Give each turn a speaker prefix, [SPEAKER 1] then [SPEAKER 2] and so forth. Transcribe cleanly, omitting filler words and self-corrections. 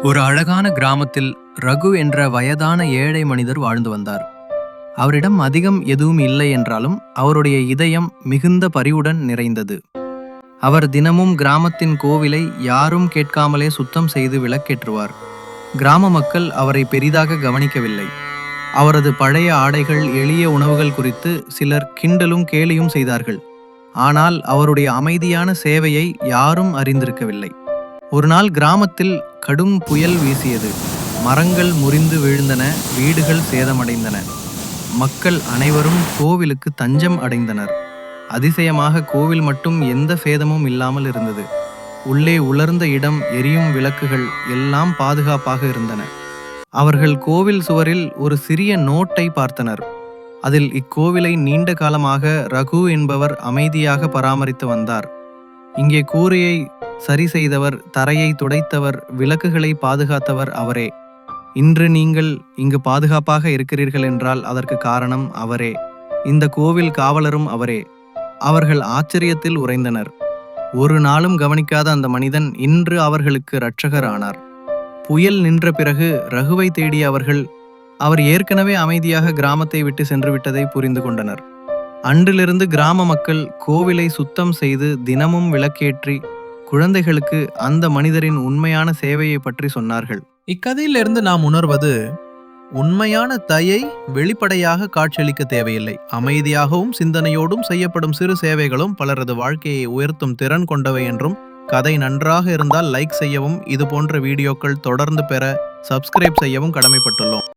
[SPEAKER 1] ஒரு அழகான கிராமத்தில் ரகு என்ற வயதான ஏழை மனிதர் வாழ்ந்து வந்தார். அவரிடம் அதிகம் எதுவும் இல்லை என்றாலும் அவருடைய இதயம் மிகுந்த பரிவுடன் நிறைந்தது. அவர் தினமும் கிராமத்தின் கோவிலை யாரும் கேட்காமலே சுத்தம் செய்து விளக்கேற்றுவார். கிராம மக்கள் அவரை பெரிதாக கவனிக்கவில்லை. அவரது பழைய ஆடைகள், எளிய உணவுகள் குறித்து சிலர் கிண்டலும் கேலியும் செய்தார்கள். ஆனால் அவருடைய அமைதியான சேவையை யாரும் அறிந்திருக்கவில்லை. ஒரு நாள் கிராமத்தில் கடும் புயல் வீசியது. மரங்கள் முறிந்து வீழ்ந்தன, வீடுகள் சேதமடைந்தன. மக்கள் அனைவரும் கோவிலுக்கு தஞ்சம் அடைந்தனர். அதிசயமாக கோவில் மட்டும் எந்த சேதமும் இல்லாமல் இருந்தது. உள்ளே உலர்ந்த இடம், எரியும் விளக்குகள் எல்லாம் பாதுகாப்பாக இருந்தன. அவர்கள் கோவில் சுவரில் ஒரு சிறிய நோட்டை பார்த்தனர். அதில் இக்கோவிலை நீண்ட காலமாக ரகு என்பவர் அமைதியாக பராமரித்து வந்தார். இங்கே கூரையை சரி செய்தவர், தரையை துடைத்தவர், விளக்குகளை பாதுகாத்தவர் அவரே. இன்று நீங்கள் இங்கு பாதுகாப்பாக இருக்கிறீர்கள் என்றால் அதற்கு காரணம் அவரே. இந்த கோவில் காவலரும் அவரே. அவர்கள் ஆச்சரியத்தில் உறைந்தனர். ஒரு நாளும் கவனிக்காத அந்த மனிதன் இன்று அவர்களுக்கு இரட்சகர் ஆனார். புயல் நின்ற பிறகு ரகுவை தேடிய அவர்கள் அவர் ஏற்கனவே அமைதியாக கிராமத்தை விட்டு சென்று விட்டதை புரிந்து கொண்டனர். அன்றிலிருந்து கிராம மக்கள் கோவிலை சுத்தம் செய்து தினமும் விளக்கேற்றி குழந்தைகளுக்கு அந்த மனிதரின் உண்மையான சேவையை பற்றி சொன்னார்கள்.
[SPEAKER 2] இக்கதையிலிருந்து நாம் உணர்வது, உண்மையான தயை வெளிப்படையாக காட்சியளிக்க தேவையில்லை. அமைதியாகவும் சிந்தனையோடும் செய்யப்படும் சிறு சேவைகளும் பலரது வாழ்க்கையை உயர்த்தும் திறன் கொண்டவை என்றும். கதை நன்றாக இருந்தால் லைக் செய்யவும், இது போன்ற வீடியோக்கள் தொடர்ந்து பெற சப்ஸ்கிரைப் செய்யவும் கடமைப்பட்டுள்ளோம்.